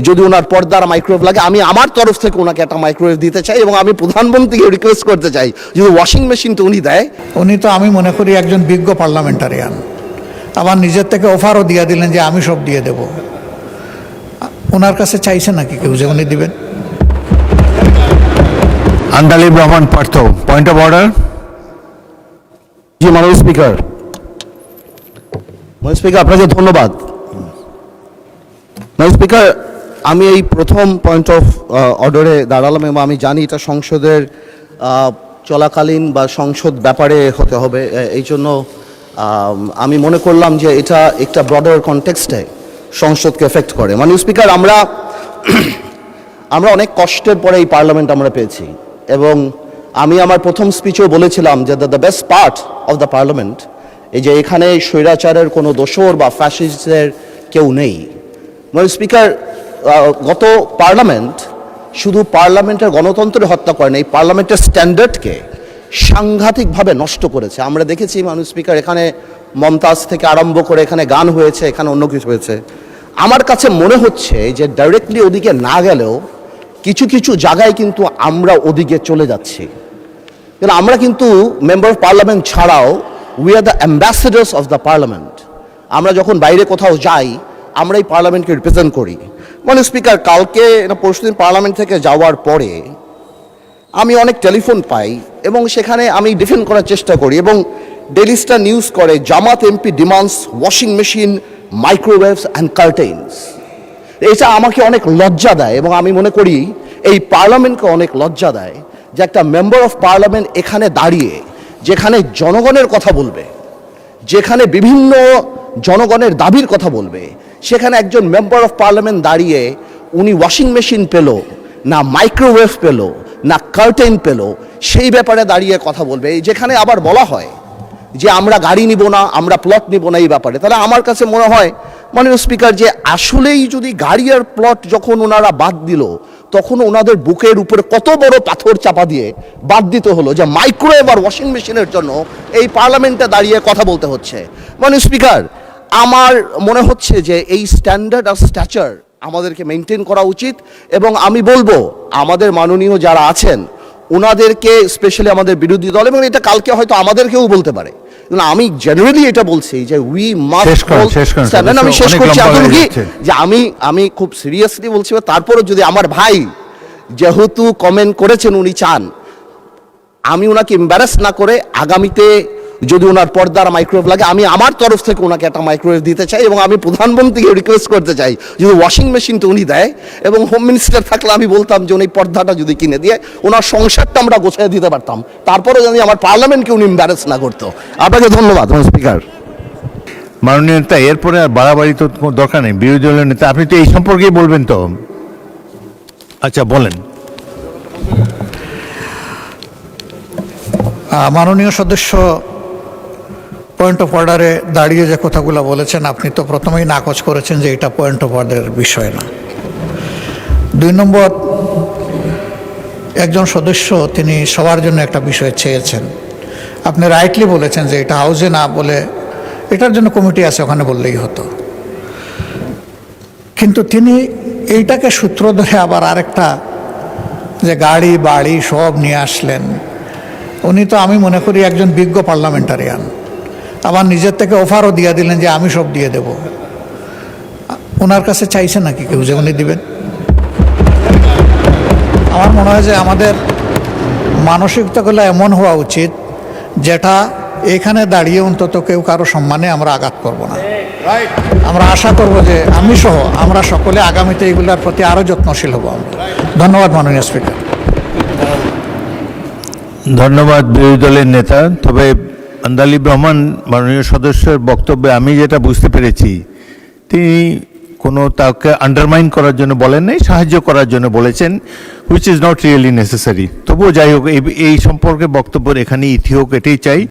যদি ওনার পর্দার মাইক্রোওয়েভ লাগে আমি আমার তরফ থেকে ওনাকে একটা মাইক্রোওয়েভ দিতে চাই এবং আমি প্রধানমন্ত্রীকে রিকোয়েস্ট করতে চাই যদি ওয়াশিং মেশিনটা উনি দেয়। উনি তো আমি মনে করি একজন বিজ্ঞ পার্লামেন্টারিয়ান, আবার নিজের থেকে অফারও দিয়ে দিলেন যে আমি সব দিয়ে দেব। ওনার কাছে চাইছে নাকি কেউ যে উনি দিবেন? Andalib Rahman Partho, point of order. জি মাননীয় স্পিকার, আপনাকে ধন্যবাদ। মাননীয় স্পিকার, আমি এই প্রথম পয়েন্ট অফ অর্ডারে দাঁড়ালাম এবং আমি জানি এটা সংসদের চলাকালীন বা সংসদ ব্যাপারে হতে হবে, এই জন্য আমি মনে করলাম যে এটা একটা ব্রডার কনটেক্সটে সংসদকে এফেক্ট করে। মাননীয় স্পিকার, আমরা অনেক কষ্টের পরে এই পার্লামেন্ট আমরা পেয়েছি এবং আমি আমার প্রথম স্পিচেও বলেছিলাম যে the best part of the parliament এই যে এখানে স্বৈরাচারের কোনো দোসর বা ফ্যাসিস্টের কেউ নেই। মাননীয় স্পিকার, গত পার্লামেন্ট শুধু পার্লামেন্টের গণতন্ত্রের হত্যা করে না, এই পার্লামেন্টের স্ট্যান্ডার্ডকে সাংঘাতিকভাবে নষ্ট করেছে। আমরা দেখেছি মাননীয় স্পিকার, এখানে মমতাজ থেকে আরম্ভ করে এখানে গান হয়েছে, এখানে অন্য কিছু হয়েছে। আমার কাছে মনে হচ্ছে যে ডাইরেক্টলি ওদিকে না গেলেও কিছু কিছু জায়গায় কিন্তু আমরা ওদিকে চলে যাচ্ছি। কারণ আমরা কিন্তু মেম্বার অফ পার্লামেন্ট ছাড়াও we are the ambassadors of the parliament. আমরা যখন বাইরে কোথাও যাই আমরা এই পার্লামেন্টকে রিপ্রেজেন্ট করি। মানে স্পিকার, কালকে পরশুদিন পার্লামেন্ট থেকে যাওয়ার পরে আমি অনেক টেলিফোন পাই এবং সেখানে আমি ডিফেন্ড করার চেষ্টা করি এবং ডেইলি স্টার নিউজ করে Jamaat MP demands washing machine, microwaves and curtains. এটা আমাকে অনেক লজ্জা দেয় এবং আমি মনে করি এই পার্লামেন্টকে অনেক লজ্জা দেয় যে একটা মেম্বার অফ পার্লামেন্ট এখানে দাঁড়িয়ে যেখানে জনগণের কথা বলবে, যেখানে বিভিন্ন জনগণের দাবির কথা বলবে, সেখানে একজন মেম্বার অফ পার্লামেন্ট দাঁড়িয়ে উনি ওয়াশিং মেশিন পেল না, মাইক্রোওয়েভ পেল না, কার্টেন পেল, সেই ব্যাপারে দাঁড়িয়ে কথা বলবে। যেখানে আবার বলা হয় যে আমরা গাড়ি নিব না, আমরা প্লট নিব না এই ব্যাপারে, তাহলে আমার কাছে মনে হয় মাননীয় স্পিকার যে আসলেই যদি গাড়ি আর প্লট যখন ওনারা বাদ দিল তখন ওনাদের বুকের উপরে কত বড় পাথর চাপা দিয়ে বাদ দিতে হলো যে মাইক্রোওয়েভ আর ওয়াশিং মেশিনের জন্য এই পার্লামেন্টে দাঁড়িয়ে কথা বলতে হচ্ছে। মাননীয় স্পিকার, আমার মনে হচ্ছে যে এই স্ট্যান্ডার্ড আর স্ট্যাচার আমাদেরকে মেনটেন করা উচিত এবং আমি বলবো আমাদের মাননীয় যারা আছেন ওনাদেরকে, স্পেশালি আমাদের বিরোধী দল, এবং এটা কালকে হয়তো আমাদেরকেও বলতে পারে, আমি জেনারেলি এটা বলছি যে উই মাস্ট, আমি শেষ করছি যে আমি খুব সিরিয়াসলি বলছি। তারপরে যদি আমার ভাই যেহেতু কমেন্ট করেছেন উনি চান আমি ওনাকে এম্বারাস না করে আগামীতে যদি ওনার পর্দার মাইক্রোওয়েভ লাগে আমি আমার তরফ থেকে ওনাকে একটা মাইক্রোওয়েভ দিতে চাই এবং আমি প্রধানমন্ত্রীকে রিকোয়েস্ট করতে চাই যদি ওয়াশিং মেশিনটা উনি দেয় এবং হোম মিনিস্টার থাকলে আমি বলতাম যে উনি পর্দাটা যদি কিনে দিয়ে ওনার সংসারটা আমরা গোছায় দিতে পারতাম, তারপরে যদি আমার পার্লামেন্টকে উনি এম্বারাস না করতো। আপনাকে ধন্যবাদ স্পিকার। মাননীয় নেতা, এরপরে আর বাড়াবাড়ি তো দরকার নেই। বিরোধী দলের নেতা আপনি তো এই সম্পর্কেই বলবেন তো? আচ্ছা বলেন। মাননীয় সদস্য পয়েন্ট অফ অর্ডারে দাঁড়িয়ে যে কথাগুলো বলেছেন আপনি তো প্রথমেই নাকচ করেছেন যে এটা পয়েন্ট অফ অর্ডারের বিষয় না। 2 নম্বর, একজন সদস্য তিনি সবার জন্য একটা বিষয় চেয়েছেন, আপনি রাইটলি বলেছেন যে এটা হাউজে না বলে এটার জন্য কমিটি আছে ওখানে বললেই হতো, কিন্তু তিনি এইটাকে সূত্র ধরে আবার আরেকটা যে গাড়ি বাড়ি সব নিয়ে আসলেন। উনি তো আমি মনে করি একজন বিজ্ঞ পার্লামেন্টারিয়ান, আবার নিজের থেকে অফারও দিয়ে দিলেন যে আমি সব দিয়ে দেব। ওনার কাছে চাইছে নাকি কেউ যে উনি দিবেন? আমার মনে হয় যে আমাদের মানসিকতাগুলো এমন হওয়া উচিত যেটা এখানে দাঁড়িয়ে অন্তত কেউ কারো সম্মানে আমরা আঘাত করব না। আমরা আশা করব যে আমি সহ আমরা সকলে আগামীতে এগুলোর প্রতি আরও যত্নশীল হব। ধন্যবাদ মাননীয় স্পিকার। ধন্যবাদ বিরোধী দলের নেতা। তবে আন্দালিব রহমান মাননীয় সদস্যের বক্তব্যে আমি যেটা বুঝতে পেরেছি তিনি কোনো তাকে আন্ডারমাইন করার জন্য বলেন নাই, সাহায্য করার জন্য বলেছেন, which is not really necessary. তবুও যাই হোক এই সম্পর্কে বক্তব্য এখানে ইতি হোক, এটাই চাই।